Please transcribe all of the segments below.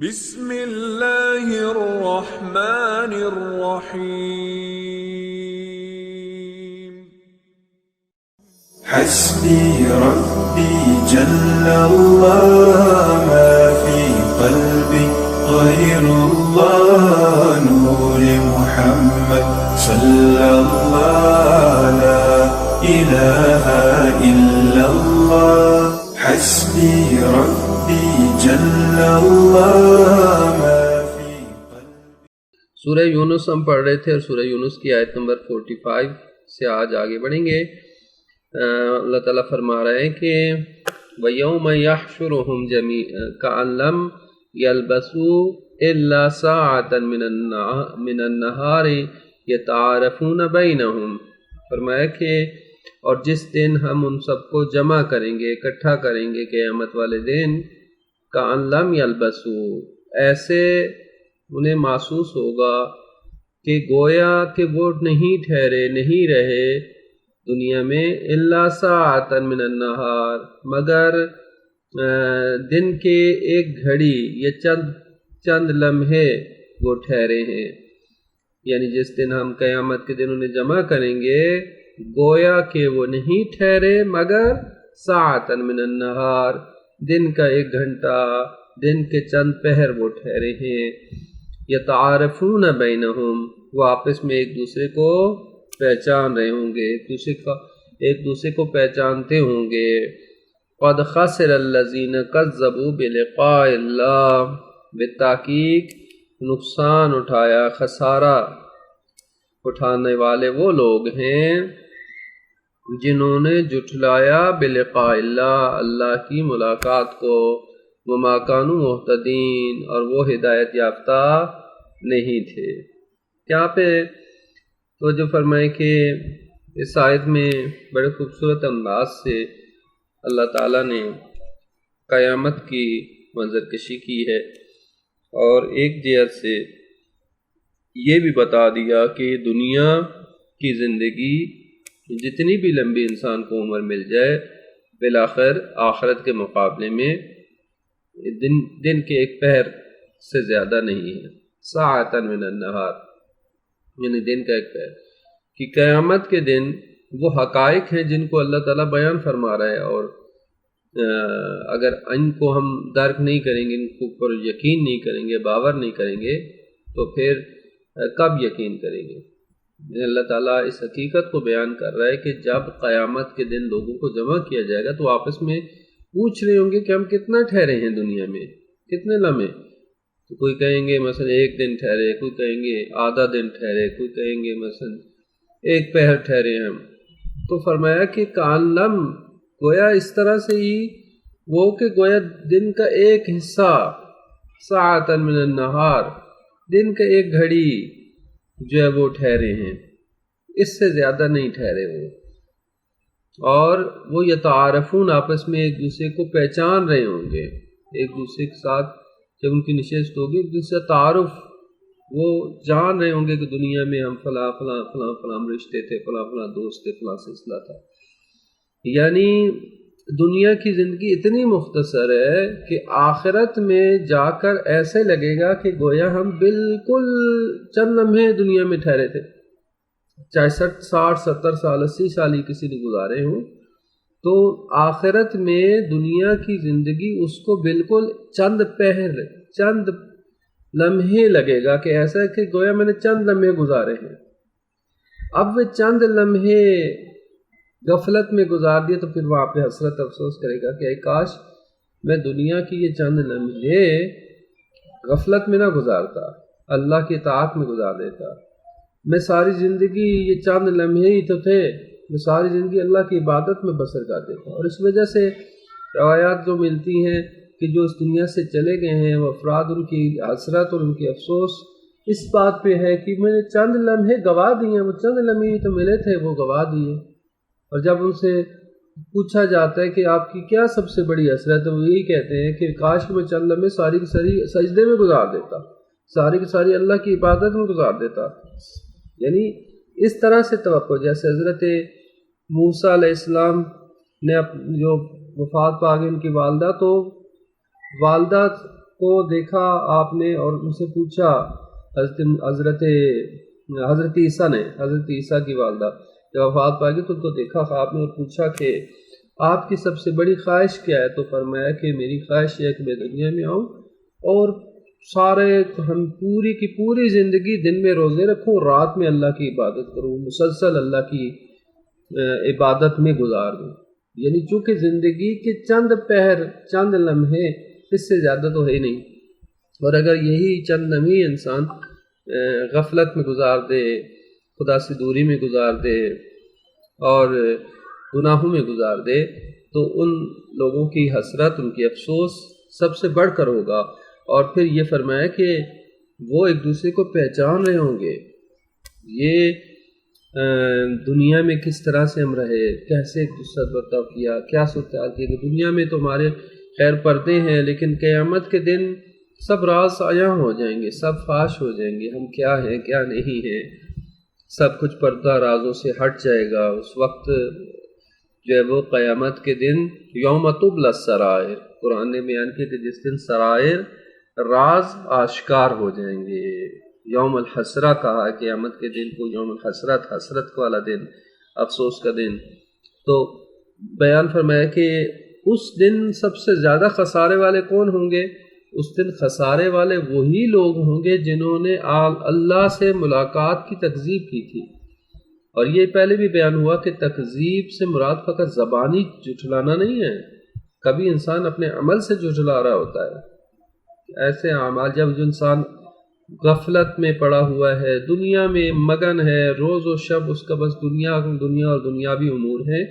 بسم اللہ الرحمن الرحیم حسبي ربي جل الله ما في قلبي غير الله نور محمد صلى الله لا إله إلا الله حسبي ربي جل الله ما في قلبي. سورہ یونس ہم پڑھ رہے تھے اور سورہ یونس کی آیت نمبر 45 سے آج آگے بڑھیں گے. اللہ تعالیٰ فرما رہے ہیں کہ وَيَوْمَ يَحْشُرُهُمْ جَمِيعًا كَأَن لَّمْ يَلْبَثُوا إِلَّا سَاعَةً مِّنَ النَّهَارِ يَتَعَارَفُونَ بَيْنَهُمْ. فرمایا کہ اور جس دن ہم ان سب کو جمع کریں گے، اکٹھا کریں گے قیامت والے دن، كَأَن لَّمْ يَلْبَثُوا، ایسے انہیں محسوس ہوگا کہ گویا کہ وہ نہیں ٹھہرے، نہیں رہے دنیا میں الا ساعۃ من النہار، مگر دن کے ایک گھڑی یا چند لمحے وہ ٹھہرے ہیں. یعنی جس دن ہم قیامت کے دن انہیں جمع کریں گے گویا کہ وہ نہیں ٹھہرے مگر ساعۃ من النہار، دن کا ایک گھنٹہ، دن کے چند پہر وہ ٹھہرے ہیں. یتعارفون بینہم، وہ آپس میں ایک دوسرے کو پہچان رہے ہوں گے، ایک دوسرے کو پہچانتے ہوں گے. قد خسر الذین کذبوا بلقاء اللہ، بالتحقیق نقصان اٹھایا، خسارہ اٹھانے والے وہ لوگ ہیں جنہوں نے جھٹلایا بلقاء اللہ، اللہ کی ملاقات کو. وما کانوا مہتدین، اور وہ ہدایت یافتہ نہیں تھے. یہاں پہ توجہ فرمائے کہ اس آیت میں بڑے خوبصورت انداز سے اللہ تعالیٰ نے قیامت کی منظر کشی کی ہے، اور ایک جہت سے یہ بھی بتا دیا کہ دنیا کی زندگی جتنی بھی لمبی انسان کو عمر مل جائے، بالآخر آخرت کے مقابلے میں دن کے ایک پہر سے زیادہ نہیں ہے. ساعۃ من النہار، یعنی دن کا ایک پہر. کہ قیامت کے دن وہ حقائق ہیں جن کو اللہ تعالیٰ بیان فرما رہا ہے، اور اگر ان کو ہم درک نہیں کریں گے، ان کو پر یقین نہیں کریں گے، باور نہیں کریں گے، تو پھر کب یقین کریں گے؟ اللہ تعالیٰ اس حقیقت کو بیان کر رہا ہے کہ جب قیامت کے دن لوگوں کو جمع کیا جائے گا تو آپس میں پوچھ رہے ہوں گے کہ ہم کتنا ٹھہرے ہیں دنیا میں، کتنے لمحے. تو کوئی کہیں گے مثلا ایک دن ٹھہرے، کوئی کہیں گے آدھا دن ٹھہرے، کوئی کہیں گے مثلا ایک پہر ٹھہرے ہم. تو فرمایا کہ کان لم، گویا اس طرح سے ہی وہ کہ گویا دن کا ایک حصہ، ساعۃ من النہار، دن کا ایک گھڑی جو ہے وہ ٹھہرے ہیں، اس سے زیادہ نہیں ٹھہرے وہ. اور وہ یتعارفون، آپس میں ایک دوسرے کو پہچان رہے ہوں گے، ایک دوسرے کے ساتھ جب ان کی نشست ہوگی ایک دوسرے کا تعارف، وہ جان رہے ہوں گے کہ دنیا میں ہم فلاں فلاں فلاں فلاں رشتے تھے، فلاں فلاں دوست تھے، فلاں سلسلہ تھا. یعنی دنیا کی زندگی اتنی مختصر ہے کہ آخرت میں جا کر ایسے لگے گا کہ گویا ہم بالکل چند لمحے دنیا میں ٹھہرے تھے، چاہے 60 70 سال 80 سال ہی کسی نے گزارے ہوں. تو آخرت میں دنیا کی زندگی اس کو بالکل چند پہر، چند لمحے لگے گا کہ ایسا ہے کہ گویا میں نے چند لمحے گزارے ہیں. اب وہ چند لمحے غفلت میں گزار دیے تو پھر وہاں پہ حسرت افسوس کرے گا کہ اے کاش میں دنیا کی یہ چند لمحے غفلت میں نہ گزارتا، اللہ کی اطاعت میں گزار دیتا. میں ساری زندگی یہ چند لمحے ہی تو تھے، میں ساری زندگی اللہ کی عبادت میں بسر کر دیتا. اور اس وجہ سے روایات جو ملتی ہیں کہ جو اس دنیا سے چلے گئے ہیں وہ افراد، ان کی حسرت اور ان کی افسوس اس بات پہ ہے کہ میں نے چند لمحے گوا دیے، وہ چند لمحے تو ملے تھے وہ گوا دیے. اور جب ان سے پوچھا جاتا ہے کہ آپ کی کیا سب سے بڑی حسرت ہے، وہ یہی کہتے ہیں کہ کاش میں چند لمحے ساری کی ساری سجدے میں گزار دیتا، ساری کی ساری اللہ کی عبادت میں گزار دیتا. یعنی اس طرح سے توقع، جیسے حضرت موسیٰ علیہ السلام نے جو وفات پا گئی ان کی والدہ، تو والدہ کو دیکھا آپ نے اور ان سے پوچھا، حضرت عیسیٰ کی والدہ جب وفات پا گئی تو ان کو دیکھا خواب میں اور پوچھا کہ آپ کی سب سے بڑی خواہش کیا ہے؟ تو فرمایا کہ میری خواہش ہے کہ میں دنیا میں آؤں اور ہم پوری کی پوری زندگی دن میں روزے رکھوں، رات میں اللہ کی عبادت کروں، مسلسل اللہ کی عبادت میں گزار دوں. یعنی چونکہ زندگی کے چند پہر، چند لمحے، اس سے زیادہ تو ہے ہی نہیں، اور اگر یہی چند لمحے انسان غفلت میں گزار دے، خدا سے دوری میں گزار دے اور گناہوں میں گزار دے تو ان لوگوں کی حسرت، ان کی افسوس سب سے بڑھ کر ہوگا. اور پھر یہ فرمایا کہ وہ ایک دوسرے کو پہچان رہے ہوں گے، یہ دنیا میں کس طرح سے ہم رہے، کیسے ایک دوسرا برتاؤ کیا، کیا صورتحال کی. دنیا میں تو ہمارے خیر پردے ہیں، لیکن قیامت کے دن سب راز عیاں ہو جائیں گے، سب فاش ہو جائیں گے، ہم کیا ہیں کیا نہیں ہیں، سب کچھ پردہ رازوں سے ہٹ جائے گا. اس وقت جو ہے وہ قیامت کے دن یوم تبلی السرائر، قرآن نے بیان کیا کہ جس دن سرائر، راز آشکار ہو جائیں گے. یوم الحسرہ کہا قیامت کے دن کو، یوم الحسرت، حسرت والا دن، افسوس کا دن. تو بیان فرمایا کہ اس دن سب سے زیادہ خسارے والے کون ہوں گے؟ اس دن خسارے والے وہی لوگ ہوں گے جنہوں نے اللہ سے ملاقات کی تکذیب کی تھی. اور یہ پہلے بھی بیان ہوا کہ تکذیب سے مراد فقط زبانی جھٹلانا نہیں ہے، کبھی انسان اپنے عمل سے جھٹلا رہا ہوتا ہے. ایسے اعمال جب جو انسان غفلت میں پڑا ہوا ہے، دنیا میں مگن ہے، روز و شب اس کا بس دنیا اور دنیاوی امور ہیں،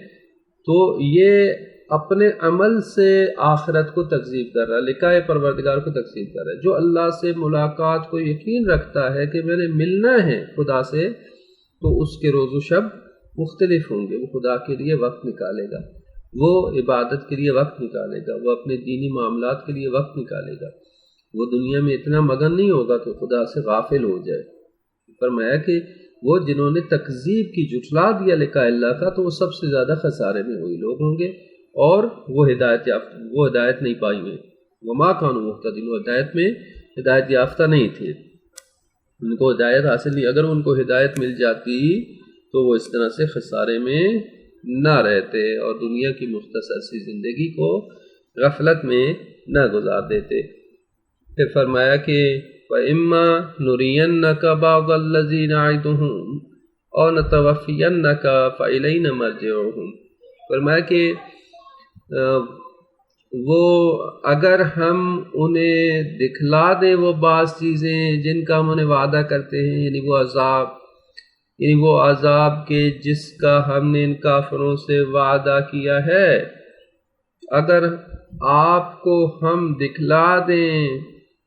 تو یہ اپنے عمل سے آخرت کو تکذیب کر رہا ہے، لقائے پروردگار کو تکذیب کر رہا ہے. جو اللہ سے ملاقات کو یقین رکھتا ہے کہ میں نے ملنا ہے خدا سے، تو اس کے روز و شب مختلف ہوں گے. وہ خدا کے لیے وقت نکالے گا، وہ عبادت کے لیے وقت نکالے گا، وہ اپنے دینی معاملات کے لیے وقت نکالے گا. وہ دنیا میں اتنا مگن نہیں ہوگا کہ خدا سے غافل ہو جائے. فرمایا کہ وہ جنہوں نے تکذیب کی، جھٹلا دیا لقاء اللہ کا، تو وہ سب سے زیادہ خسارے میں وہی لوگ ہوں گے اور وہ ہدایت نہیں پائی ہوئے. وما كانوا مهتدين، وہ ہدایت یافتہ نہیں تھے، ان کو ہدایت حاصل نہیں. اگر ان کو ہدایت مل جاتی تو وہ اس طرح سے خسارے میں نہ رہتے اور دنیا کی مختصر سی زندگی کو غفلت میں نہ گزار دیتے. پھر فرمایا کہ وَإِمَّا نُرِيَنَّكَ بَعْضَ الَّذِي نَعِدُهُمْ أَوْ نَتَوَفِّيَنَّكَ فَإِلَيْنَا مَرْجِعُهُمْ. فرمایا کہ وہ اگر ہم انہیں دکھلا دیں وہ بعض چیزیں جن کا ہم انہیں وعدہ کرتے ہیں، یعنی وہ عذاب کے جس کا ہم نے ان کافروں سے وعدہ کیا ہے، اگر آپ کو ہم دکھلا دیں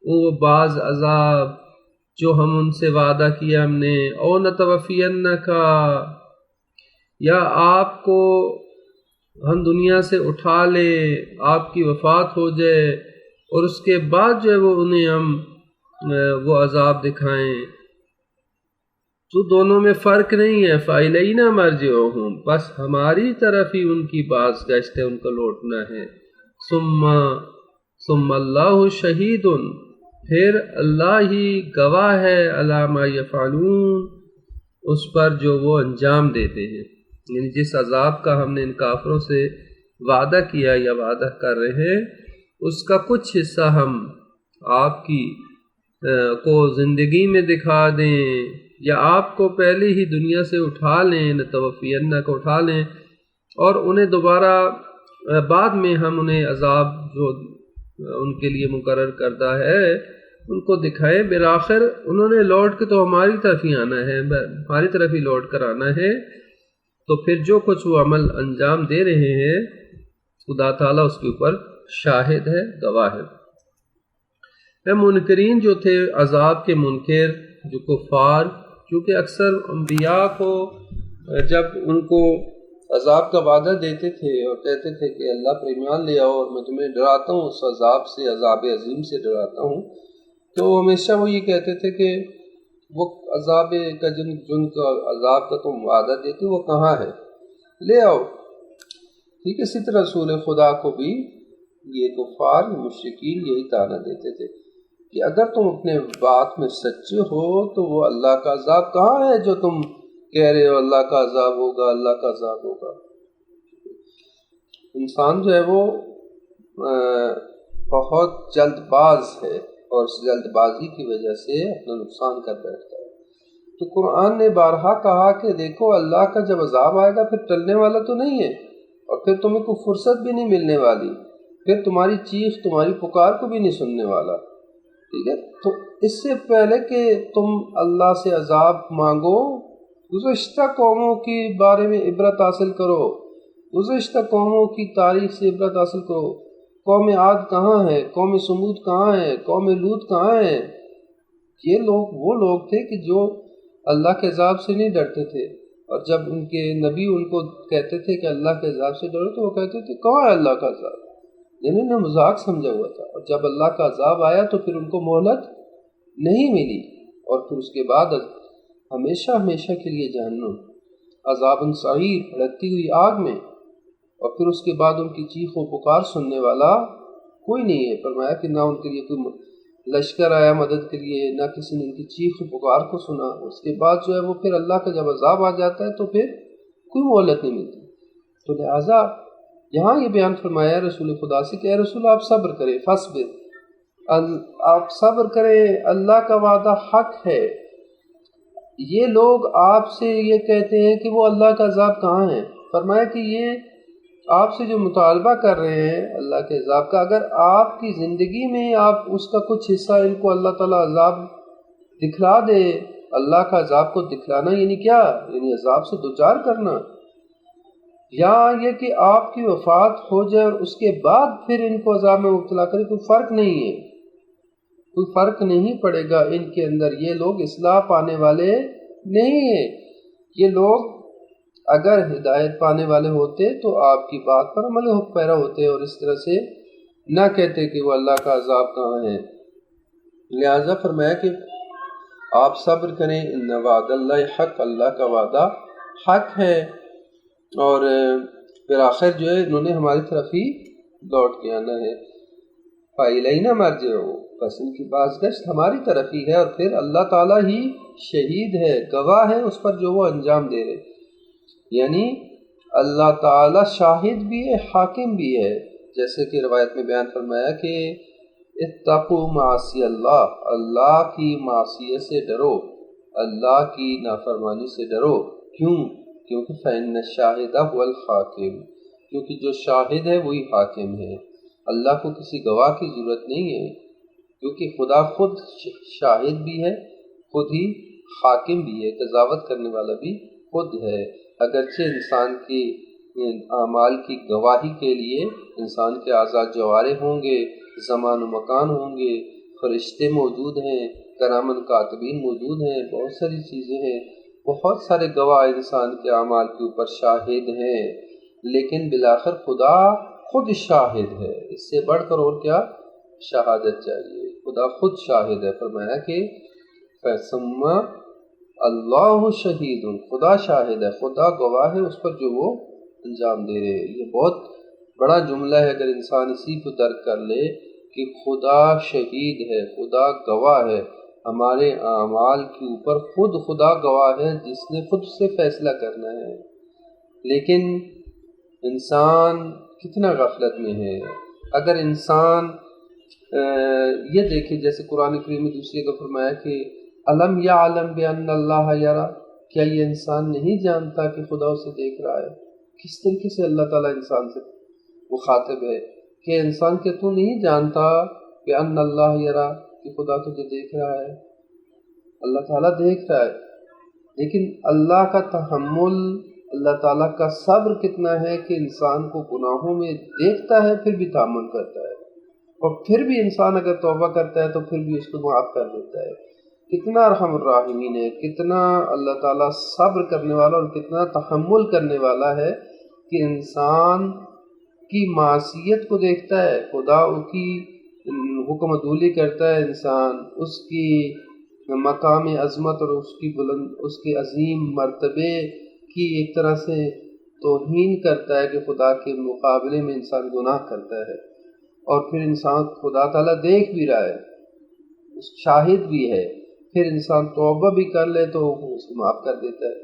وہ بعض عذاب جو ہم ان سے وعدہ کیا ہم نے، او نتوفینکا، یا آپ کو ہم دنیا سے اٹھا لیں، آپ کی وفات ہو جائے اور اس کے بعد جو ہے وہ انہیں ہم وہ عذاب دکھائیں، تو دونوں میں فرق نہیں ہے. فَإِلَيْنَا مَرْجِعُهُمْ، بس ہماری طرف ہی ان کی باز گشت ہے، ان کو لوٹنا ہے. ثم اللہ شہید، پھر اللہ ہی گواہ ہے علی ما یفعلون، اس پر جو وہ انجام دیتے ہیں. یعنی جس عذاب کا ہم نے ان کافروں سے وعدہ کیا یا وعدہ کر رہے ہیں، اس کا کچھ حصہ ہم آپ کی کو زندگی میں دکھا دیں یا آپ کو پہلے ہی دنیا سے اٹھا لیں، نتوفینہ کو اٹھا لیں، اور انہیں دوبارہ بعد میں ہم انہیں عذاب جو ان کے لیے مقرر کردہ ہے ان کو دکھائیں. بالآخر انہوں نے لوٹ کے تو ہماری طرف ہی آنا ہے، ہماری طرف ہی لوٹ کر آنا ہے. تو پھر جو کچھ وہ عمل انجام دے رہے ہیں خدا تعالیٰ اس کے اوپر شاہد ہے، گواہ ہے. منکرین جو تھے، عذاب کے منکر، جو کفار، کیونکہ اکثر انبیاء کو جب ان کو عذاب کا وعدہ دیتے تھے اور کہتے تھے کہ اللہ پر ایمان لے آؤ اور میں تمہیں ڈراتا ہوں اس عذاب سے، عذاب عظیم سے ڈراتا ہوں، تو ہمیشہ وہ یہ کہتے تھے کہ وہ عذاب کا جن کا عذاب کا تم وعدہ دیتے وہ کہاں ہے، لے آؤ. ٹھیک ہے، اسی طرح رسول خدا کو بھی یہ کفار مشرکین یہی طعنہ دیتے تھے کہ اگر تم اپنے بات میں سچے ہو تو وہ اللہ کا عذاب کہاں ہے جو تم کہہ رہے ہو اللہ کا عذاب ہوگا، اللہ کا عذاب ہوگا۔ انسان جو ہے وہ بہت جلد باز ہے اور اس جلد بازی کی وجہ سے اپنا نقصان کر بیٹھتا ہے۔ تو قرآن نے بارہا کہا کہ دیکھو اللہ کا جب عذاب آئے گا پھر ٹلنے والا تو نہیں ہے، اور پھر تمہیں کوئی فرصت بھی نہیں ملنے والی، پھر تمہاری چیخ تمہاری پکار کو بھی نہیں سننے والا، ٹھیک ہے۔ تو اس سے پہلے کہ تم اللہ سے عذاب مانگو، گزشتہ قوموں کے بارے میں عبرت حاصل کرو، گزشتہ قوموں کی تاریخ سے عبرت حاصل کرو۔ قوم عاد کہاں ہے، قوم سمود کہاں ہے، قوم لوط کہاں ہے؟ یہ لوگ وہ لوگ تھے کہ جو اللہ کے عذاب سے نہیں ڈرتے تھے، اور جب ان کے نبی ان کو کہتے تھے کہ اللہ کے عذاب سے ڈرو تو وہ کہتے تھے کہاں ہے اللہ کا عذاب، یعنی انہیں مذاق سمجھا ہوا تھا۔ اور جب اللہ کا عذاب آیا تو پھر ان کو مہلت نہیں ملی، اور پھر اس کے بعد ہمیشہ ہمیشہ کے لیے جہنم، عذاب سعیر، بھڑکتی ہوئی آگ میں، اور پھر اس کے بعد ان کی چیخ و پکار سننے والا کوئی نہیں ہے۔ فرمایا کہ نہ ان کے لیے کوئی لشکر آیا مدد کے لیے، نہ کسی نے ان کی چیخ و پکار کو سنا۔ اس کے بعد جو ہے وہ پھر اللہ کا جب عذاب آ جاتا ہے تو پھر کوئی مہلت نہیں ملتی۔ تو لہٰذا یہاں یہ بیان فرمایا رسول خدا سے کہ اے رسول آپ صبر کریں، فصبر، آپ صبر کریں، اللہ کا وعدہ حق ہے۔ یہ لوگ آپ سے یہ کہتے ہیں کہ وہ اللہ کا عذاب کہاں ہے، فرمایا کہ یہ آپ سے جو مطالبہ کر رہے ہیں اللہ کے عذاب کا، اگر آپ کی زندگی میں آپ اس کا کچھ حصہ ان کو اللہ تعالیٰ عذاب دکھلا دے، اللہ کا عذاب کو دکھلانا یعنی کیا، یعنی عذاب سے دوچار کرنا، یا یہ کہ آپ کی وفات ہو جائے اور اس کے بعد پھر ان کو عذاب میں مبتلا کرے، کوئی فرق نہیں ہے، کوئی فرق نہیں پڑے گا ان کے اندر۔ یہ لوگ اصلاح پانے والے نہیں ہیں۔ یہ لوگ اگر ہدایت پانے والے ہوتے تو آپ کی بات پر عمل پیرا ہوتے اور اس طرح سے نہ کہتے کہ وہ اللہ کا عذاب کہاں ہے۔ لہذا فرمایا کہ آپ صبر کریں، ان وعد اللہ حق، اللہ کا وعدہ حق ہے، اور پھر آخر جو ہے انہوں نے ہماری طرف ہی لوٹ کے آنا ہے۔ فَإِلَيْنَا مَرْجِعُهُمْ، بس ان کی بازگشت ہماری طرف ہی ہے، اور پھر اللہ تعالیٰ ہی شہید ہے، گواہ ہے اس پر جو وہ انجام دے رہے، یعنی اللہ تعالیٰ شاہد بھی ہے، حاکم بھی ہے۔ جیسے کہ روایت میں بیان فرمایا کہ اتقوا معاصی اللہ، اللہ کی معصیت سے ڈرو، اللہ کی نافرمانی سے ڈرو۔ کیوں؟ کیونکہ فإن الشاہد هو الحاکم، کیونکہ جو شاہد ہے وہی حاکم ہے۔ اللہ کو کسی گواہ کی ضرورت نہیں ہے، کیونکہ خدا خود شاہد بھی ہے، خود ہی حاکم بھی ہے، قضاوت کرنے والا بھی خود ہے۔ اگرچہ انسان کی اعمال کی گواہی کے لیے انسان کے اعضاء جوارح ہوں گے، زمان و مکان ہوں گے، فرشتے موجود ہیں، کرامن کاتبین موجود ہیں، بہت ساری چیزیں ہیں، بہت سارے گواہ انسان کے اعمال کے اوپر شاہد ہیں، لیکن بالآخر خدا خود شاہد ہے۔ اس سے بڑھ کر اور کیا شہادت چاہیے؟ خدا خود شاہد ہے۔ فرمایا کہ ثم اللہ شہید، خدا شاہد ہے، خدا گواہ ہے اس پر جو وہ انجام دے رہے۔ یہ بہت بڑا جملہ ہے، اگر انسان اسی کو درک کر لے کہ خدا شہید ہے، خدا گواہ ہے ہمارے اعمال کے اوپر، خود خدا گواہ ہے جس نے خود سے فیصلہ کرنا ہے۔ لیکن انسان کتنا غفلت میں ہے۔ اگر انسان یہ دیکھے، جیسے قرآن کریم میں دوسری جگہ فرمایا کہ الم یعلم بان اللہ یرا، کیا یہ انسان نہیں جانتا کہ خدا اسے دیکھ رہا ہے؟ کس طریقے سے اللہ تعالیٰ انسان سے مخاطب ہے کہ انسان کہ تو نہیں جانتا کہ ان اللہ یرا، کہ خدا تجھے دیکھ رہا ہے۔ اللہ تعالیٰ دیکھ رہا ہے، لیکن اللہ کا تحمل، اللہ تعالیٰ کا صبر کتنا ہے کہ انسان کو گناہوں میں دیکھتا ہے پھر بھی تحمل کرتا ہے، اور پھر بھی انسان اگر توبہ کرتا ہے تو پھر بھی اس کو معاف کر دیتا ہے۔ کتنا ارحم الراحمین ہے، کتنا اللہ تعالیٰ صبر کرنے والا اور کتنا تحمل کرنے والا ہے کہ انسان کی معصیت کو دیکھتا ہے، خدا کی حکم عدولی کرتا ہے انسان، اس کی مقام عظمت اور اس کے عظیم مرتبے کی ایک طرح سے توہین کرتا ہے کہ خدا کے مقابلے میں انسان گناہ کرتا ہے، اور پھر انسان خدا تعالیٰ دیکھ بھی رہا ہے، شاہد بھی ہے، پھر انسان توبہ بھی کر لے تو اس کو معاف کر دیتا ہے۔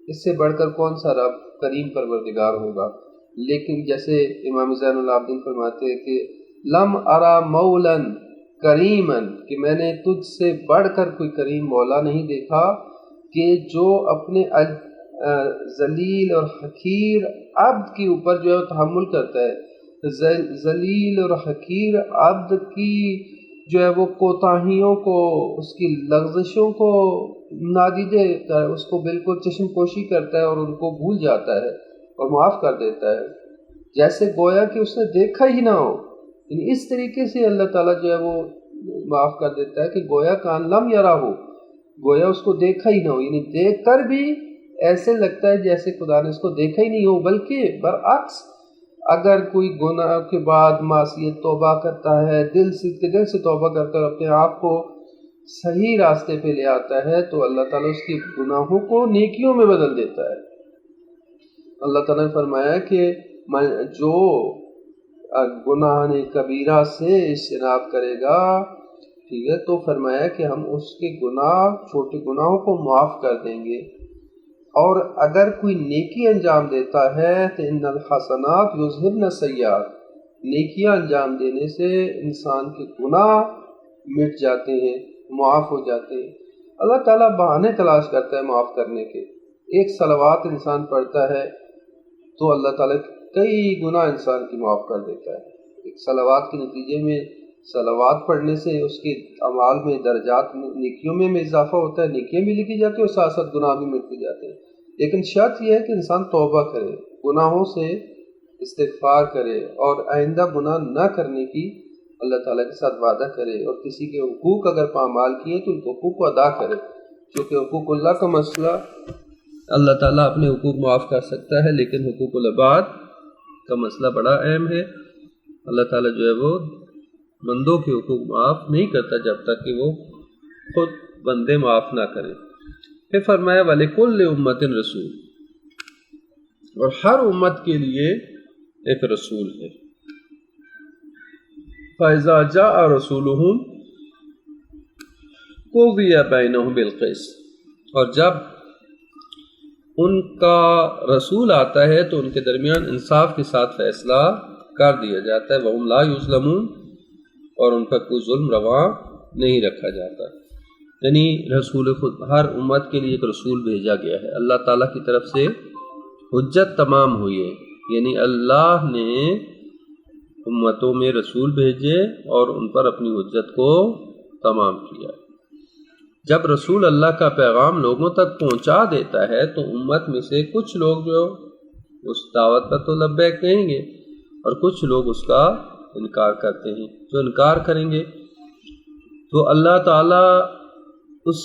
اس سے بڑھ کر کون سا رب کریم پروردگار ہوگا؟ لیکن جیسے امام زین العابدین فرماتے ہیں کہ لم ارا مولاً کریماً، کہ میں نے تجھ سے بڑھ کر کوئی کریم مولا نہیں دیکھا کہ جو اپنے ذلیل اور حقیر عبد کے اوپر جو ہے تحمل کرتا ہے، ذلیل اور حقیر عبد کی جو ہے وہ کوتاہیوں کو، اس کی لغزشوں کو نادیدے کرتا ہے، اس کو بالکل چشم پوشی کرتا ہے اور ان کو بھول جاتا ہے اور معاف کر دیتا ہے، جیسے گویا کہ اس نے دیکھا ہی نہ ہو۔ یعنی اس طریقے سے اللہ تعالیٰ جو ہے وہ معاف کر دیتا ہے کہ گویا کان لم یرا ہو، گویا اس کو دیکھا ہی نہ ہو، یعنی دیکھ کر بھی ایسے لگتا ہے جیسے خدا نے اس کو دیکھا ہی نہیں ہو۔ بلکہ برعکس، اگر کوئی گناہ کے بعد معصیت توبہ کرتا ہے، دل سے توبہ کر کر اپنے آپ کو صحیح راستے پہ لے آتا ہے تو اللہ تعالیٰ اس کی گناہوں کو نیکیوں میں بدل دیتا ہے۔ اللہ تعالیٰ نے فرمایا کہ جو گناہ کبیرہ سے اجتناب کرے گا، ٹھیک ہے، تو فرمایا کہ ہم اس کے گناہ، چھوٹے گناہوں کو معاف کر دیں گے۔ اور اگر کوئی نیکی انجام دیتا ہے تو ان الحسنات یذہبن السیئات، نیکیاں انجام دینے سے انسان کے گناہ مٹ جاتے ہیں، معاف ہو جاتے ہیں۔ اللہ تعالیٰ بہانے تلاش کرتا ہے معاف کرنے کے۔ ایک صلوات انسان پڑھتا ہے تو اللہ تعالیٰ کئی گناہ انسان کی معاف کر دیتا ہے۔ ایک صلوات کے نتیجے میں، صلوات پڑھنے سے اس کے اعمال میں درجات نیکیوں میں اضافہ ہوتا ہے، نیکیاں بھی لکھی جاتی ہیں اور ساتھ ساتھ گناہ بھی مٹتے جاتے ہیں۔ لیکن شرط یہ ہے کہ انسان توبہ کرے، گناہوں سے استغفار کرے اور آئندہ گناہ نہ کرنے کی اللہ تعالیٰ کے ساتھ وعدہ کرے، اور کسی کے حقوق اگر پامال کیے تو ان کو حقوق کو ادا کرے، کیونکہ حقوق اللہ کا مسئلہ اللہ تعالیٰ اپنے حقوق معاف کر سکتا ہے، لیکن حقوق العباد کا مسئلہ بڑا اہم ہے۔ اللہ تعالیٰ جو ہے وہ بندوں کے حقوق معاف نہیں کرتا جب تک کہ وہ خود بندے معاف نہ کریں۔ پھر فرمایا وَلِكُلِّ أُمَّةٍ رسول، اور ہر امت کے لیے ایک رسول ہے۔ فَإِذَا جَاءَ رَسُولُهُمْ قُضِيَ بَيْنَهُم بِالْقِسْطِ، اور جب ان کا رسول آتا ہے تو ان کے درمیان انصاف کے ساتھ فیصلہ کر دیا جاتا ہے۔ وَهُمْ لَا يُظْلَمُونَ، اور ان پر کوئی ظلم روا نہیں رکھا جاتا۔ یعنی رسول خود، ہر امت کے لیے ایک رسول بھیجا گیا ہے، اللہ تعالیٰ کی طرف سے حجت تمام ہوئی ہے، یعنی اللہ نے امتوں میں رسول بھیجے اور ان پر اپنی حجت کو تمام کیا۔ جب رسول اللہ کا پیغام لوگوں تک پہنچا دیتا ہے تو امت میں سے کچھ لوگ جو اس دعوت پر تو لبیک کہیں گے اور کچھ لوگ اس کا انکار کرتے ہیں۔ جو انکار کریں گے تو اللہ تعالیٰ اس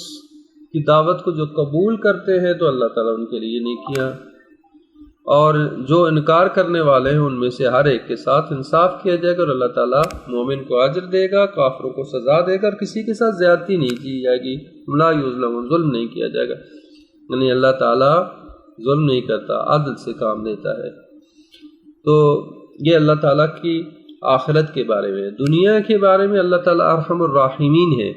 کی دعوت کو جو قبول کرتے ہیں تو اللہ تعالیٰ ان کے لیے نیکیاں، اور جو انکار کرنے والے ہیں ان میں سے ہر ایک کے ساتھ انصاف کیا جائے گا، اور اللہ تعالیٰ مومن کو اجر دے گا، کافروں کو سزا دے گا، اور کسی کے ساتھ زیادتی نہیں کی جائے گی۔ لا یظلمون، ظلم نہیں کیا جائے گا، یعنی اللہ تعالیٰ ظلم نہیں کرتا، عدل سے کام لیتا ہے۔ تو یہ اللہ تعالیٰ کی آخرت کے بارے میں۔ دنیا کے بارے میں اللہ تعالیٰ ارحم الراحمین ہے،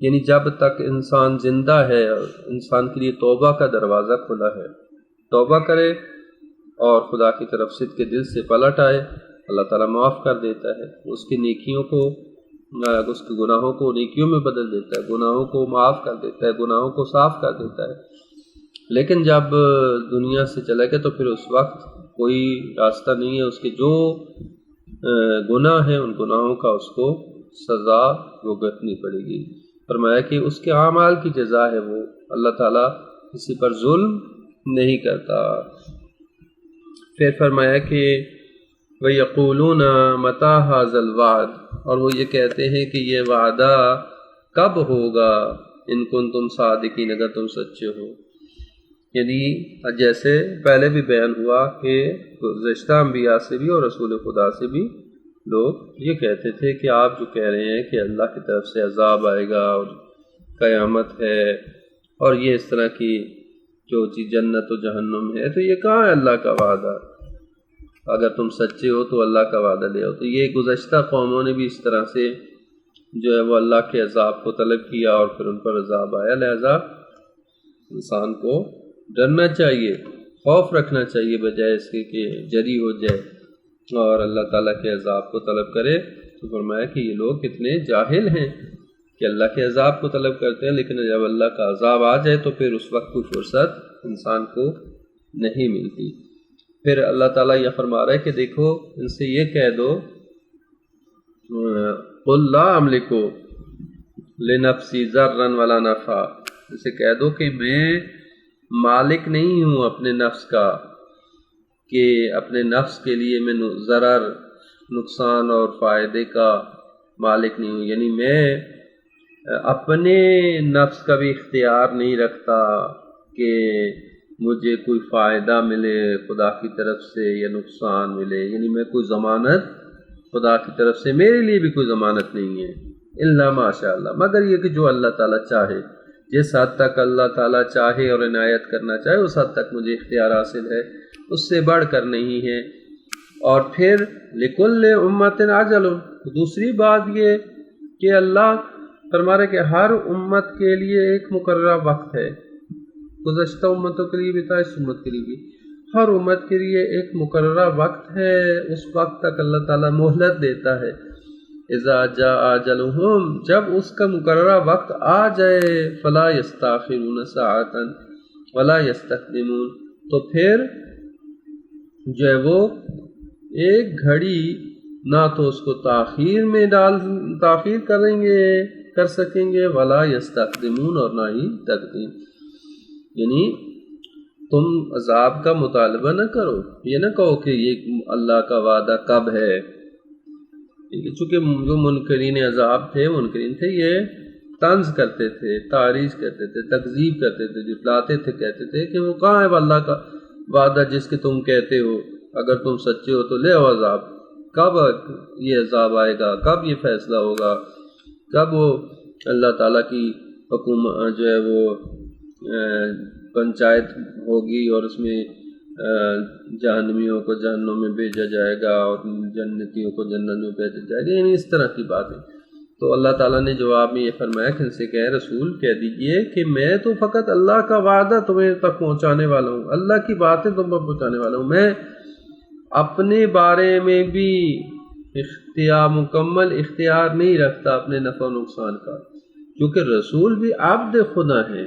یعنی جب تک انسان زندہ ہے انسان کے لیے توبہ کا دروازہ کھلا ہے، توبہ کرے اور خدا کی طرف صدق کے دل سے پلٹ آئے، اللہ تعالیٰ معاف کر دیتا ہے، اس کی نیکیوں کو، اس کے گناہوں کو نیکیوں میں بدل دیتا ہے، گناہوں کو معاف کر دیتا ہے، گناہوں کو صاف کر دیتا ہے۔ لیکن جب دنیا سے چلا گیا تو پھر اس وقت کوئی راستہ نہیں ہے، اس کے جو گناہ ہیں ان گناہوں کا اس کو سزا بھگتنی پڑے گی۔ فرمایا کہ اس کے اعمال کی جزا ہے وہ، اللہ تعالیٰ کسی پر ظلم نہیں کرتا۔ پھر فرمایا کہ وَيَقُولُونَ مَتَى هَذَا الْوَعْدُ، اور وہ یہ کہتے ہیں کہ یہ وعدہ کب ہوگا، ان کنتم صادقین، اگر تم سچے ہو۔ یعنی جیسے پہلے بھی بیان ہوا کہ گزشتہ انبیاء سے بھی اور رسول خدا سے بھی لوگ یہ کہتے تھے کہ آپ جو کہہ رہے ہیں کہ اللہ کی طرف سے عذاب آئے گا اور قیامت ہے اور یہ اس طرح کی جو چیز جنت و جہنم ہے، تو یہ کہاں ہے اللہ کا وعدہ؟ اگر تم سچے ہو تو اللہ کا وعدہ لے آؤ۔ تو یہ گزشتہ قوموں نے بھی اس طرح سے جو ہے وہ اللہ کے عذاب کو طلب کیا اور پھر ان پر عذاب آیا۔ لہذا انسان کو ڈرنا چاہیے، خوف رکھنا چاہیے بجائے اس کے کہ جری ہو جائے اور اللہ تعالیٰ کے عذاب کو طلب کرے۔ تو فرمایا کہ یہ لوگ کتنے جاہل ہیں کہ اللہ کے عذاب کو طلب کرتے ہیں، لیکن جب اللہ کا عذاب آ جائے تو پھر اس وقت کوئی فرصت انسان کو نہیں ملتی۔ پھر اللہ تعالیٰ یہ فرما رہا ہے کہ دیکھو ان سے یہ کہہ دو قُلْ لَا أَمْلِكُ لِنَفْسِي ضَرًّا وَلَا نَفْعًا، اسے کہہ دو کہ میں مالک نہیں ہوں اپنے نفس کا، کہ اپنے نفس کے لیے میں ضرر، نقصان اور فائدے کا مالک نہیں ہوں، یعنی میں اپنے نفس کا بھی اختیار نہیں رکھتا کہ مجھے کوئی فائدہ ملے خدا کی طرف سے یا نقصان ملے، یعنی میں کوئی ضمانت خدا کی طرف سے میرے لیے بھی کوئی ضمانت نہیں ہے، الا ماشاء اللہ، مگر یہ کہ جو اللہ تعالیٰ چاہے، جس حد تک اللہ تعالیٰ چاہے اور عنایت کرنا چاہے اس حد تک مجھے اختیار حاصل ہے، اس سے بڑھ کر نہیں ہے۔ اور پھر لِكُلِّ أُمَّةٍ أَجَلٌ، دوسری بات یہ کہ اللہ فرما رہے کہ ہر امت کے لیے ایک مقررہ وقت ہے، گزشتہ امتوں کے لیے بھی تھا، اس امت کے لیے بھی، ہر امت کے لیے ایک مقررہ وقت ہے، اس وقت تک اللہ تعالیٰ مہلت دیتا ہے۔ اذا جاء اجلهم، جب اس کا مقررہ وقت آ جائے، فلا یستاخرون ساعة ولا یستقدمون، تو پھر جو ہے وہ ایک گھڑی نہ تو اس کو تاخیر کر سکیں گے ولا یستقدمون، اور نہ ہی تقدیم، یعنی تم عذاب کا مطالبہ نہ کرو، یہ نہ کہو کہ یہ اللہ کا وعدہ کب ہے، چونکہ جو منکرین عذاب تھے، منکرین تھے، یہ طنز کرتے تھے، تعریض کرتے تھے، تکذیب کرتے تھے، جھٹلاتے تھے، کہتے تھے کہ وہ کہاں ہے اللہ کا وعدہ جس کے تم کہتے ہو، اگر تم سچے ہو تو لے آؤ عذاب، کب یہ عذاب آئے گا، کب یہ فیصلہ ہوگا، کب وہ اللہ تعالیٰ کی حکومت جو ہے وہ پنچایت ہوگی اور اس میں جہنمیوں کو جہنم میں بھیجا جائے گا اور جنتیوں کو جنت میں بھیجا جائے گا، یعنی اس طرح کی باتیں۔ تو اللہ تعالیٰ نے جواب میں یہ فرمایا کہ ان سے کہے رسول کہہ دیجئے کہ میں تو فقط اللہ کا وعدہ تمہیں تک پہنچانے والا ہوں، اللہ کی باتیں تم پر پہنچانے والا ہوں، میں اپنے بارے میں بھی مکمل اختیار نہیں رکھتا اپنے نفع و نقصان کا، کیونکہ رسول بھی عبد خدا ہیں،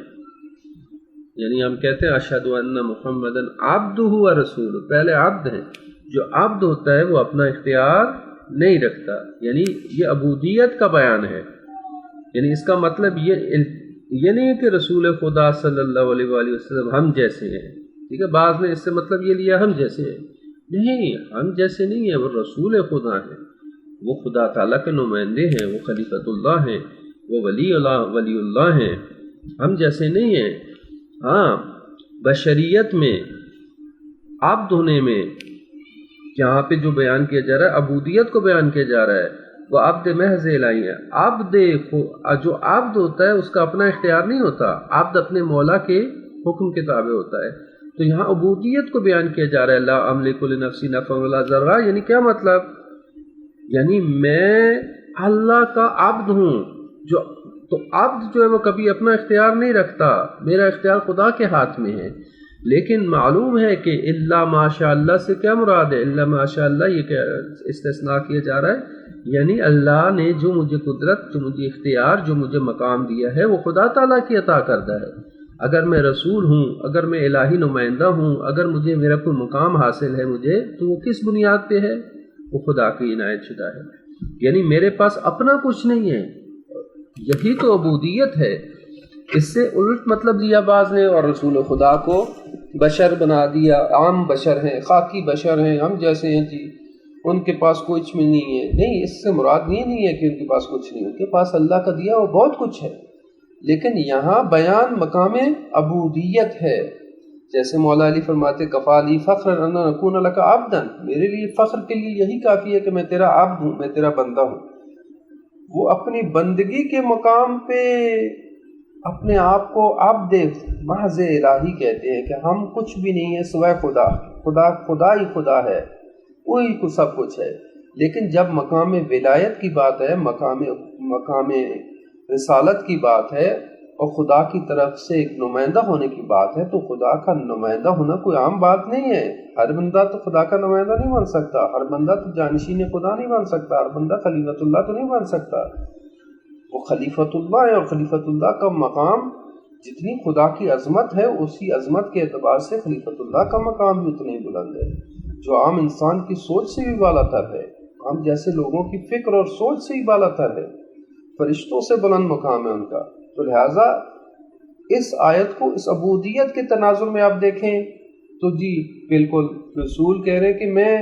یعنی ہم کہتے ہیں اشہد ان محمدن عبدہ و رسول، پہلے عبد ہیں، جو عبد ہوتا ہے وہ اپنا اختیار نہیں رکھتا، یعنی یہ عبودیت کا بیان ہے، یعنی اس کا مطلب یہ نہیں ہے کہ رسول خدا صلی اللہ علیہ وآلہ وسلم ہم جیسے ہیں، ٹھیک ہے، بعض نے اس سے مطلب یہ لیا ہم جیسے ہیں، نہیں، ہم جیسے نہیں ہیں، وہ رسول خدا ہیں، وہ خدا تعالیٰ کے نمائندے ہیں، وہ خلیفۃ اللہ ہیں، وہ ولی اللہ ہیں، ہم جیسے نہیں ہیں۔ ہاں، بشریت میں عبد ہونے میں یہاں پہ جو بیان کیا جا رہا ہے، عبودیت کو بیان کیا جا رہا ہے، وہ عبد محض الہی ہے۔ جو عبد ہوتا ہے اس کا اپنا اختیار نہیں ہوتا، عبد اپنے مولا کے حکم کے تابع ہوتا ہے، تو یہاں عبودیت کو بیان کیا جا رہا ہے، لا املک لنفسی نفعا ولا ضرا، یعنی کیا مطلب، یعنی میں اللہ کا عبد ہوں، تو عبد جو ہے وہ کبھی اپنا اختیار نہیں رکھتا، میرا اختیار خدا کے ہاتھ میں ہے، لیکن معلوم ہے کہ الا ماشاء اللہ سے کیا مراد ہے، الا ماشاء اللہ یہ کیا استثناء کیا جا رہا ہے، یعنی اللہ نے جو مجھے قدرت، جو مجھے اختیار، جو مجھے مقام دیا ہے وہ خدا تعالیٰ کی عطا کردہ ہے، اگر میں رسول ہوں، اگر میں الہی نمائندہ ہوں، اگر مجھے میرا کوئی مقام حاصل ہے مجھے، تو وہ کس بنیاد پہ ہے، وہ خدا کی عنایت شدہ ہے، یعنی میرے پاس اپنا کچھ نہیں ہے، یہی تو عبودیت ہے۔ اس سے الٹ مطلب لیا بعض نے اور رسول خدا کو بشر بنا دیا، عام بشر ہیں، خاکی بشر ہیں، ہم جیسے ہیں جی، ان کے پاس کچھ بھی نہیں ہے، نہیں، اس سے مراد یہ نہیں ہے کہ ان کے پاس کچھ نہیں، ان کے پاس اللہ کا دیا وہ بہت کچھ ہے، لیکن یہاں بیان مقام عبودیت ہے، جیسے مولا علی فرماتے کفا لی فخر ان اکون لک عبدا، میرے لیے فخر کے لیے یہی کافی ہے کہ میں تیرا عبد ہوں، میں تیرا بندہ ہوں۔ وہ اپنی بندگی کے مقام پہ اپنے آپ کو عبد محض الہی کہتے ہیں کہ ہم کچھ بھی نہیں ہیں سوائے خدا، خدا ہی خدا ہے، وہی کو سب کچھ ہے. لیکن جب مقام ولایت کی بات ہے، مقام رسالت کی بات ہے اور خدا کی طرف سے ایک نمائندہ ہونے کی بات ہے، تو خدا کا نمائندہ ہونا کوئی عام بات نہیں ہے. ہر بندہ تو خدا کا نمائندہ نہیں بن سکتا، ہر بندہ تو جانشین خدا نہیں بن سکتا، ہر بندہ خلیفۃ اللہ تو نہیں بن سکتا. وہ خلیفۃ اللہ ہے، اور خلیفۃ اللہ کا مقام جتنی خدا کی عظمت ہے اسی عظمت کے اعتبار سے خلیفۃ اللہ کا مقام بھی اتنا ہی بلند ہے، جو عام انسان کی سوچ سے بھی بالا تر ہے، ہم جیسے لوگوں کی فکر اور سوچ سے ہی بالا تر ہے، فرشتوں سے بلند مقام ہے ان کا. تو لہٰذا اس آیت کو اس عبودیت کے تناظر میں آپ دیکھیں تو جی بالکل رسول کہہ رہے کہ میں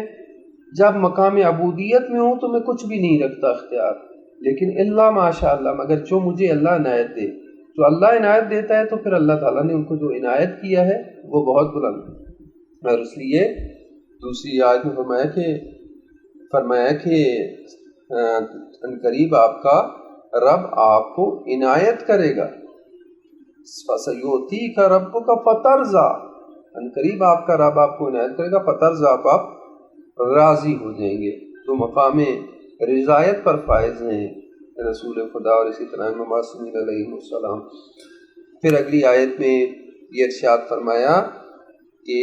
جب مقام عبودیت میں ہوں تو میں کچھ بھی نہیں رکھتا اختیار، لیکن اللہ ماشاء اللہ، مگر جو مجھے اللہ عنایت دے، جو اللہ عنایت دیتا ہے تو پھر اللہ تعالیٰ نے ان کو جو عنایت کیا ہے وہ بہت بلند ہے. اور اس لیے دوسری آیت میں فرمایا کہ عنقریب آپ کا رب آپ کو عنایت کرے گا. فَسَيُؤْتِيكَ رَبُّكَ فَتَرْضَىٰ، عنقریب آپ کا رب آپ کو عنایت کرے گا، فَتَرْضَىٰ، آپ راضی ہو جائیں گے. تو مقام رضایت پر فائز ہیں رسول خدا اور اسی طرح امام معصومین علیہ السلام. پھر اگلی آیت میں یہ ارشاد فرمایا کہ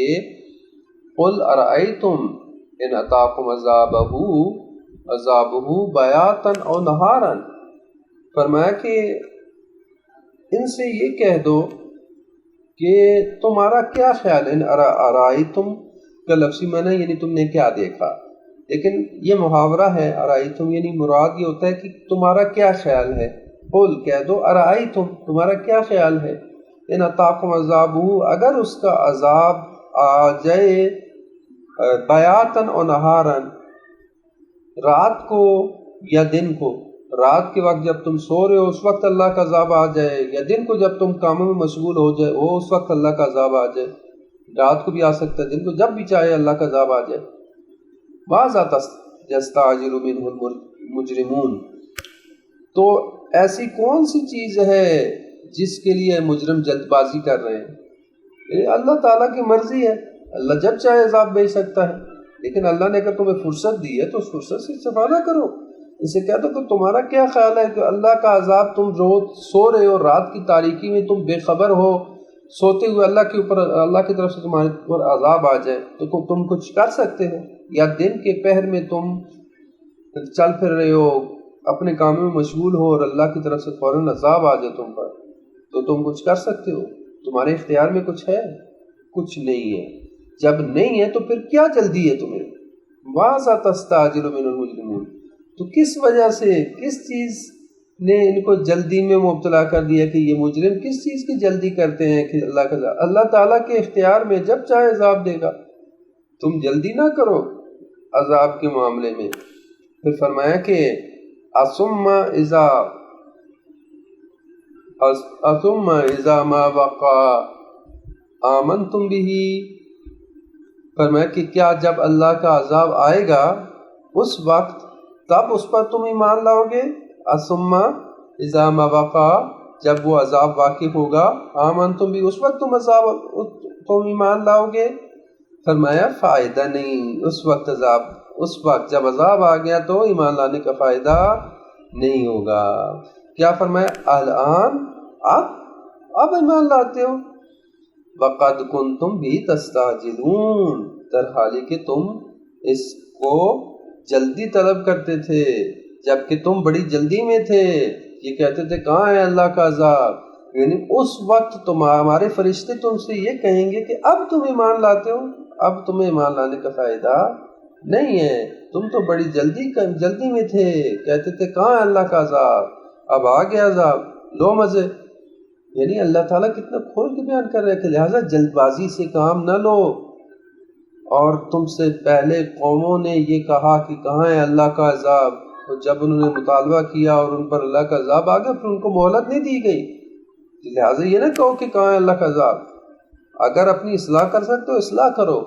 قُلْ أَرَأَيْتُمْ إِنْ أَتَاكُمْ عَذَابُهُ بَيَاتًا أَوْ نَهَارًا، فرمایا کہ ان سے یہ کہہ دو کہ تمہارا کیا خیال ہے. ارائیتم کا لفظی معنی یعنی تم نے کیا دیکھا، لیکن یہ محاورہ ہے. ارائیتم یعنی مراد یہ ہوتا ہے کہ تمہارا کیا خیال ہے. قل کہہ دو ارائیتم، تمہارا کیا خیال ہے. ان اتاکم عذابہ، اگر اس کا عذاب آ جائے بیاتن و نہارن، رات کو یا دن کو، رات کے وقت جب تم سو رہے ہو اس وقت اللہ کا عذاب آ جائے، یا دن کو جب تم کاموں میں مشغول ہو جائے وہ اس وقت اللہ کا عذاب آ جائے. رات کو بھی آ سکتا ہے، دن کو، جب بھی چاہے اللہ کا عذاب آ جائے. ماذا یستعجل منہ المجرمون، تو ایسی کون سی چیز ہے جس کے لیے مجرم جلد بازی کر رہے ہیں. اللہ تعالیٰ کی مرضی ہے، اللہ جب چاہے عذاب بھیج سکتا ہے، لیکن اللہ نے اگر تمہیں فرصت دی ہے تو اس فرصت سے استفادہ کرو. اسے کہتا کہ تمہارا کیا خیال ہے کہ اللہ کا عذاب، تم روز سو رہے ہو، رات کی تاریکی میں تم بے خبر ہو، سوتے ہوئے اللہ کی طرف سے تمہارے اوپر عذاب آ جائے تو تم کچھ کر سکتے ہو؟ یا دن کے پہر میں تم چل پھر رہے ہو، اپنے کاموں میں مشغول ہو اور اللہ کی طرف سے فوراً عذاب آ جائے تم پر، تو تم کچھ کر سکتے ہو؟ تمہارے اختیار میں کچھ ہے؟ کچھ نہیں ہے. جب نہیں ہے تو پھر کیا جلدی ہے تمہیں؟ ماذا تستعجل من المجرمون، تو کس وجہ سے، کس چیز نے ان کو جلدی میں مبتلا کر دیا کہ یہ مجرم کس چیز کی جلدی کرتے ہیں کہ اللہ تعالیٰ کے اختیار میں جب چاہے عذاب دے گا. تم جلدی نہ کرو عذاب کے معاملے میں. پھر فرمایا کہ اثم اذا ما وقع آمنتم به، فرمایا کہ کیا جب اللہ کا عذاب آئے گا اس وقت تب اس پر تم ایمان لاؤ گے. اثم اذا ما وقع، جب وہ عذاب واقع ہوگا، آمنتم بھی، اس وقت تم ایمان لاؤ گے. فرمایا فائدہ نہیں اس وقت جب عذاب آ گیا تو ایمان لانے کا فائدہ نہیں ہوگا. کیا فرمایا؟ الان، اب ایمان لاتے ہو. وقد کنتم بھی تستعجلون، در حالی کہ تم اس کو جلدی طلب کرتے تھے، جبکہ تم بڑی جلدی میں تھے. یہ کہتے تھے کہاں ہے اللہ کا عذاب، یعنی اس وقت ہمارے فرشتے تم سے یہ کہیں گے کہ اب تم ایمان لاتے ہو، اب تمہیں ایمان لانے کا فائدہ نہیں ہے، تم تو بڑی جلدی میں تھے. کہتے تھے کہاں ہے اللہ کا عذاب، اب آ گیا عذاب، لو مزے. یعنی اللہ تعالیٰ کتنا کھول کے بیان کر رہے ہیں کہ لہٰذا جلد بازی سے کام نہ لو. اور تم سے پہلے قوموں نے یہ کہا کہ کہاں ہے اللہ کا عذاب، اور جب انہوں نے مطالبہ کیا اور ان پر اللہ کا عذاب آ گیا پھر ان کو مہلت نہیں دی گئی. لہٰذا یہ نہ کہو کہ کہاں ہے اللہ کا عذاب. اگر اپنی اصلاح کر سکتے ہو اصلاح کرو.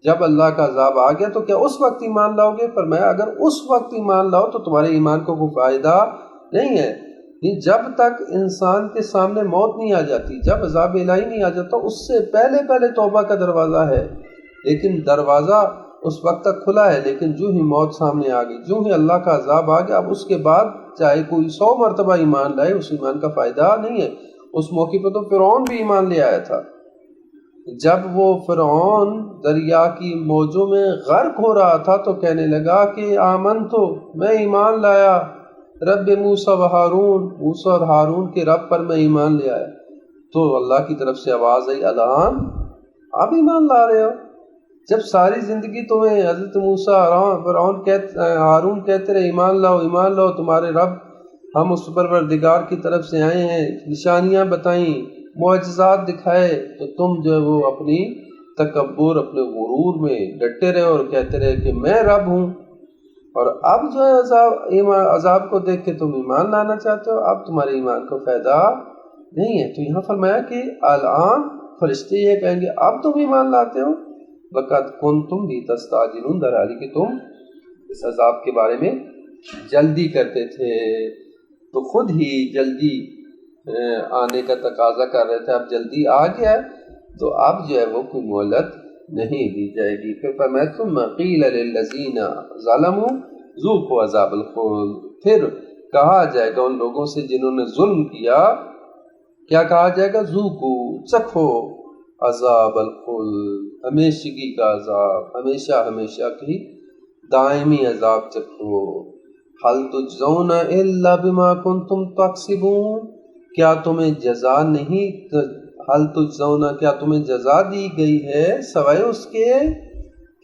جب اللہ کا عذاب آ گیا تو کیا اس وقت ایمان لاؤ گے؟ فرمایا اگر اس وقت ایمان لاؤ تو تمہارے ایمان کو کوئی فائدہ نہیں ہے. جب تک انسان کے سامنے موت نہیں آ جاتی، جب عذاب الہی نہیں آ جاتا، اس سے پہلے توبہ کا دروازہ ہے، لیکن دروازہ اس وقت تک کھلا ہے، لیکن جو ہی موت سامنے آ گئی، جو ہی اللہ کا عذاب آ گیا، اب اس کے بعد چاہے کوئی 100 مرتبہ ایمان لائے، اس ایمان کا فائدہ نہیں ہے۔ اس موقع پہ تو فرعون بھی ایمان لے آیا تھا۔ جب وہ فرعون دریا کی موجوں میں غرق ہو رہا تھا تو کہنے لگا کہ آمنتو، میں ایمان لایا، رب موسیٰ و ہارون، موسیٰ اور ہارون کے رب پر میں ایمان لے آیا۔ تو اللہ کی طرف سے آواز آئی، الان آپ ایمان لا رہے ہو؟ جب ساری زندگی تمہیں حضرت موسیٰ ہارون کہتے رہے ایمان لاؤ ایمان لاؤ، تمہارے رب ہم اس پروردگار کی طرف سے آئے ہیں، نشانیاں بتائیں، معجزات دکھائے، تو تم جو ہے وہ اپنی تکبر، اپنے غرور میں ڈٹے رہے اور کہتے رہے کہ میں رب ہوں، اور اب جو ہے عذاب کو دیکھ کے تم ایمان لانا چاہتے ہو، اب تمہارے ایمان کو فائدہ نہیں ہے۔ تو یہاں فرمایا کہ الان فرشتے یہ کہیں گے اب تم ایمان لاتے ہو، وقت کنتم بھی تستعجلون، در حالی کہ تم اس عذاب کے بارے میں جلدی کرتے تھے، تو خود ہی جلدی آنے کا تقاضا کر رہے تھے، اب جلدی آ گیا تو اب جو ہے وہ کوئی مہلت نہیں دی جائے گی۔ پھر فرمایا ثم قیل للذین ظلموا ذوقوا عذاب الخلد، پھر کہا جائے گا ان لوگوں سے جنہوں نے ظلم کیا، کیا کہا جائے گا؟ ذوقوا، چکھو، عذاب الخلد، ہمیشگی کا عذاب، ہمیشہ ہمیشہ کی دائمی عذاب چکھو۔ هل تجزون الا بما کنتم تکسبون، کیا تمہیں جزا نہیں، هل تجزون، کیا تمہیں جزا دی گئی ہے سوائے اس کے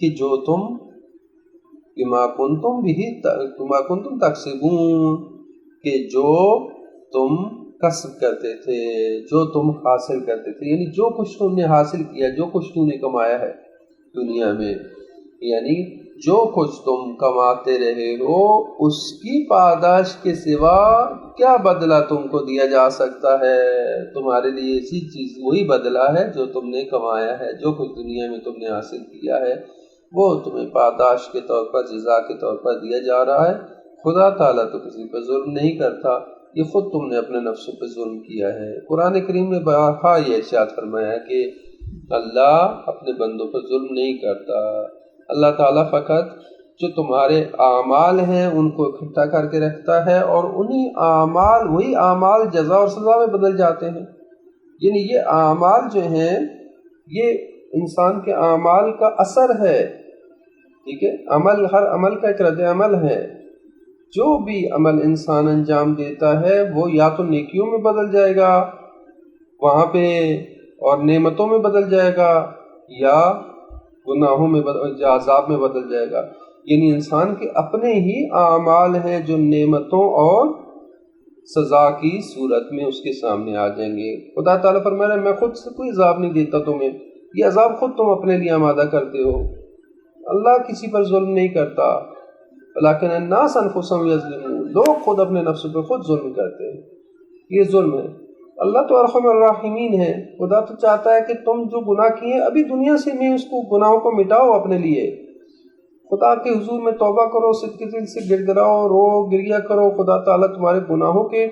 کہ جو تم بما کنتم تکسبون، کہ جو تم کسب کرتے تھے، جو تم حاصل کرتے تھے، یعنی جو کچھ تم نے حاصل کیا، جو کچھ تم نے کمایا ہے دنیا میں، یعنی جو کچھ تم کماتے رہے ہو اس کی پاداش کے سوا کیا بدلہ تم کو دیا جا سکتا ہے؟ تمہارے لیے اسی چیز وہی بدلہ ہے جو تم نے کمایا ہے، جو کچھ دنیا میں تم نے حاصل کیا ہے وہ تمہیں پاداش کے طور پر، جزا کے طور پر دیا جا رہا ہے۔ خدا تعالیٰ تو کسی پہ ظلم نہیں کرتا، یہ خود تم نے اپنے نفسوں پہ ظلم کیا ہے۔ قرآن کریم میں بارہا یہ ارشاد فرمایا کہ اللہ اپنے بندوں پر ظلم نہیں کرتا، اللہ تعالیٰ فقط جو تمہارے اعمال ہیں ان کو اکٹھا کر کے رکھتا ہے، اور انہی اعمال، وہی اعمال جزا اور سزا میں بدل جاتے ہیں۔ یعنی یہ اعمال جو ہیں یہ انسان کے اعمال کا اثر ہے، ٹھیک ہے، عمل، ہر عمل کا ایک رد عمل ہے۔ جو بھی عمل انسان انجام دیتا ہے وہ یا تو نیکیوں میں بدل جائے گا وہاں پہ اور نعمتوں میں بدل جائے گا، یا گناہوں میں عذاب میں بدل جائے گا۔ یعنی انسان کے اپنے ہی اعمال ہیں جو نعمتوں اور سزا کی صورت میں اس کے سامنے آ جائیں گے۔ خدا تعالیٰ فرما رہا ہے میں خود سے کوئی عذاب نہیں دیتا تمہیں، یہ عذاب خود تم اپنے لیے آمادہ کرتے ہو۔ اللہ کسی پر ظلم نہیں کرتا، لیکن الناس انفسهم یظلمون، لوگ خود اپنے نفسوں پہ خود ظلم کرتے ہیں، یہ ظلم ہے۔ اللہ تو ارحم الراحمین ہے، خدا تو چاہتا ہے کہ تم جو گناہ کیے ابھی دنیا سے میں اس کو گناہوں کو مٹاؤ اپنے لیے، خدا کے حضور میں توبہ کرو، صدق کے دل سے گڑ گڑاؤ، رو گریہ کرو، خدا تعالیٰ تمہارے گناہوں کے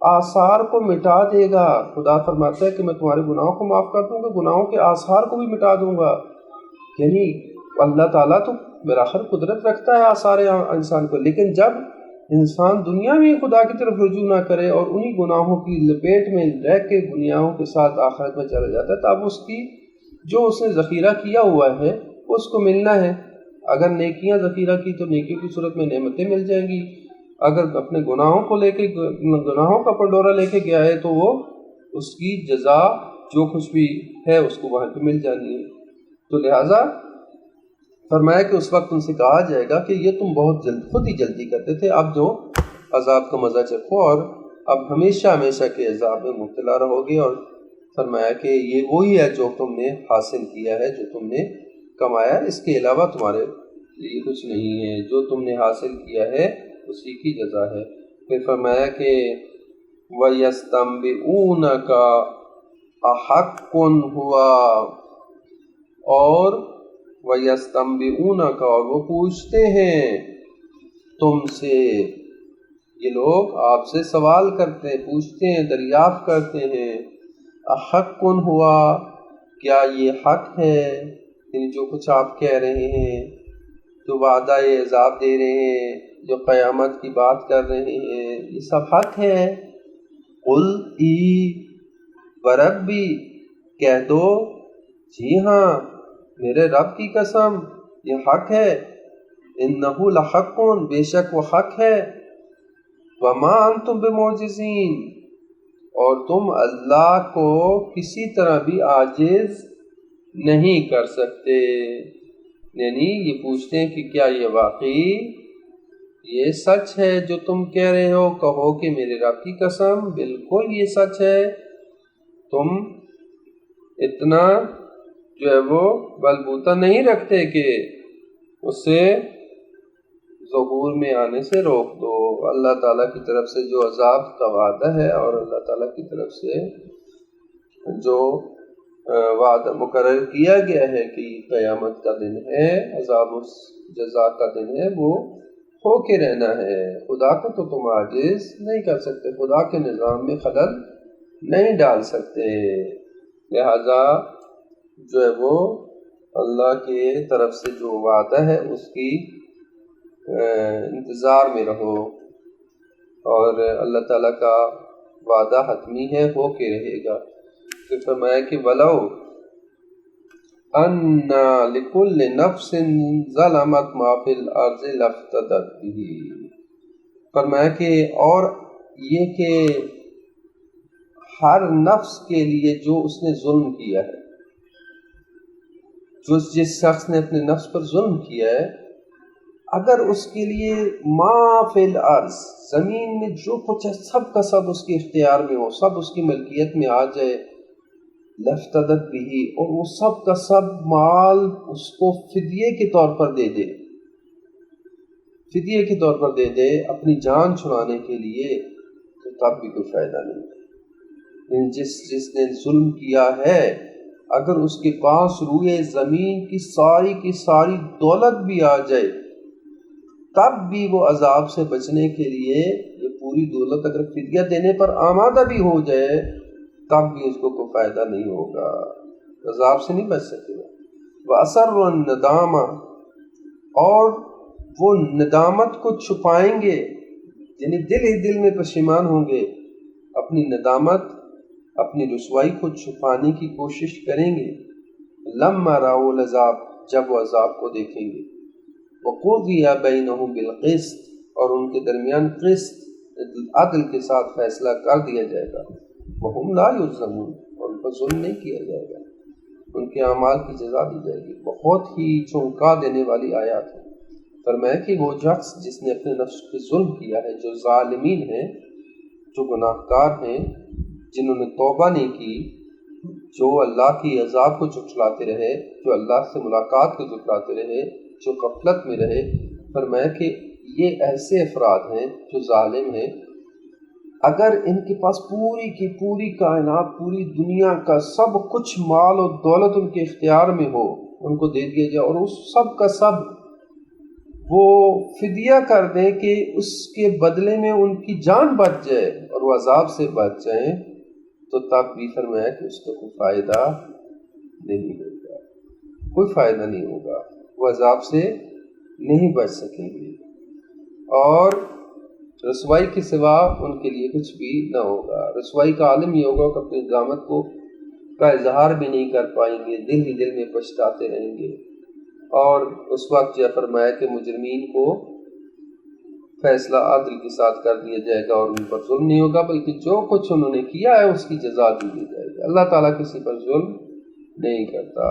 آثار کو مٹا دے گا۔ خدا فرماتا ہے کہ میں تمہارے گناہوں کو معاف کر دوں گا، گناہوں کے آثار کو بھی مٹا دوں گا۔ یعنی اللہ تعالیٰ تو براخر قدرت رکھتا ہے آثار انسان کو، لیکن جب انسان دنیا میں خدا کی طرف رجوع نہ کرے اور انہی گناہوں کی لپیٹ میں رہ کے گناہوں کے ساتھ آخرت میں چلا جاتا ہے، تب اس کی جو اس نے ذخیرہ کیا ہوا ہے اس کو ملنا ہے۔ اگر نیکیاں ذخیرہ کی تو نیکیوں کی صورت میں نعمتیں مل جائیں گی، اگر اپنے گناہوں کو لے کے، گناہوں کا پنڈورا لے کے گیا ہے تو وہ اس کی جزا جو کچھ بھی ہے اس کو وہاں پہ مل جانی ہے۔ تو لہٰذا فرمایا کہ اس وقت ان سے کہا جائے گا کہ یہ تم بہت خود ہی جلدی کرتے تھے، اب جو عذاب کا مزہ چکھو اور اب ہمیشہ ہمیشہ کے عذاب میں مبتلا رہو گے۔ اور فرمایا کہ یہ وہی ہے جو تم نے حاصل کیا ہے، جو تم نے کمایا، اس کے علاوہ تمہارے لیے کچھ نہیں ہے، جو تم نے حاصل کیا ہے اسی کی جزا ہے۔ پھر فرمایا کہ وَيَسْتَنبِئُونَكَ أَحَقٌّ هُوَ، اور وَيَسْتَنبِئُونَكَ، اور وہ پوچھتے ہیں تم سے، یہ لوگ آپ سے سوال کرتے ہیں، پوچھتے ہیں، دریافت کرتے ہیں، أَحَقٌّ هُوَ، کیا یہ حق ہے، یعنی جو کچھ آپ کہہ رہے ہیں، جو وعدہ عذاب دے رہے ہیں، جو قیامت کی بات کر رہے ہیں، یہ سب حق ہے۔ قل ای وربی، کہہ دو جی ہاں میرے رب کی قسم یہ حق ہے، انہ لحق، بے شک وہ حق ہے، وما انتم بمعجزین، اور تم اللہ کو کسی طرح بھی عاجز نہیں کر سکتے۔ یعنی یہ پوچھتے ہیں کہ کیا یہ واقعی یہ سچ ہے جو تم کہہ رہے ہو؟ کہو کہ میرے رب کی قسم بالکل یہ سچ ہے، تم اتنا جو ہے وہ بلبوتا نہیں رکھتے کہ اسے ظہور میں آنے سے روک دو۔ اللہ تعالیٰ کی طرف سے جو عذاب کا وعدہ ہے اور اللہ تعالیٰ کی طرف سے جو وعدہ مقرر کیا گیا ہے کہ قیامت کا دن ہے، عذاب و جزا کا دن ہے، وہ ہو کے رہنا ہے۔ خدا کو تو تم عاجز نہیں کر سکتے، خدا کے نظام میں خلل نہیں ڈال سکتے، لہذا جو ہے وہ اللہ کے طرف سے جو وعدہ ہے اس کی انتظار میں رہو، اور اللہ تعالیٰ کا وعدہ حتمی ہے، ہو کے رہے گا۔ پھر فرمایا کہ وَلَوْ أَنَّ لِكُلِّ نَفْسٍ ظَلَمَتْ مَا فِي الْأَرْضِ لَافْتَدَتْ بِهِ، فرمایا کہ اور یہ کہ ہر نفس کے لیے جو اس نے ظلم کیا ہے، جس شخص نے اپنے نفس پر ظلم کیا ہے، اگر اس کے لیے ما فی الارض، زمین میں جو کچھ ہے سب کا سب اس کے اختیار میں ہو، سب اس کی ملکیت میں آ جائے، لفتدت بھی، اور وہ سب کا سب مال اس کو فدیے کے طور پر دے دے، فدیے کے طور پر دے دے اپنی جان چھڑانے کے لیے، تو تب بھی کوئی فائدہ نہیں۔ جس نے ظلم کیا ہے، اگر اس کے پاس روئے زمین کی ساری دولت بھی آ جائے، تب بھی وہ عذاب سے بچنے کے لیے یہ پوری دولت اگر فدیہ دینے پر آمادہ بھی ہو جائے، تب بھی اس کو کوئی فائدہ نہیں ہوگا، عذاب سے نہیں بچ سکے گا۔ وَأَسَرُّ النَّدَامَ، اور وہ ندامت کو چھپائیں گے، یعنی دل ہی دل میں پشیمان ہوں گے، اپنی ندامت، اپنی رسوائی کو چھپانے کی کوشش کریں گے۔ لَمَّا رَأَوُا الْعَذَابَ، جب وہ عذاب کو دیکھیں گے۔ وَقُضِیَ بَیْنَهُم بِالْقِسْطِ، اور ان کے درمیان قسط، عدل کے ساتھ فیصلہ کر دیا جائے گا۔ وَهُمْ لَا يُظْلَمُونَ، اور ان پر ظلم نہیں کیا جائے گا، ان کے اعمال کی جزا دی جائے گی۔ بہت ہی چونکا دینے والی آیات ہے۔ فرمایا کہ وہ شخص جس نے اپنے نفس پہ ظلم کیا ہے، جو ظالمین ہیں، جو گناہ گار ہیں، جنہوں نے توبہ نہیں کی، جو اللہ کی عذاب کو جھٹلاتے رہے، جو اللہ سے ملاقات کو جھٹلاتے رہے، جو غفلت میں رہے، فرمایا کہ یہ ایسے افراد ہیں جو ظالم ہیں، اگر ان کے پاس پوری کی پوری کائنات، پوری دنیا کا سب کچھ مال و دولت ان کے اختیار میں ہو، ان کو دے دیا جائے، اور اس سب کا سب وہ فدیہ کر دیں کہ اس کے بدلے میں ان کی جان بچ جائے اور وہ عذاب سے بچ جائیں، تو تب بھی فرمایا کہ اس کو کوئی فائدہ نہیں ہوگا، کوئی فائدہ نہیں ہوگا، وہ عذاب سے نہیں بچ سکیں گے، اور رسوائی کے سوا ان کے لیے کچھ بھی نہ ہوگا۔ رسوائی کا عالم یہ ہوگا کہ اپنی ندامت کا اظہار بھی نہیں کر پائیں گے، دل ہی دل میں پچھتاتے رہیں گے، اور اس وقت یہ فرمایا کہ مجرمین کو فیصلہ عدل کے ساتھ کر دیا جائے گا، اور ان پر ظلم نہیں ہوگا، بلکہ جو کچھ انہوں نے کیا ہے اس کی جزا دی جائے گی۔ اللہ تعالیٰ کسی پر ظلم نہیں کرتا۔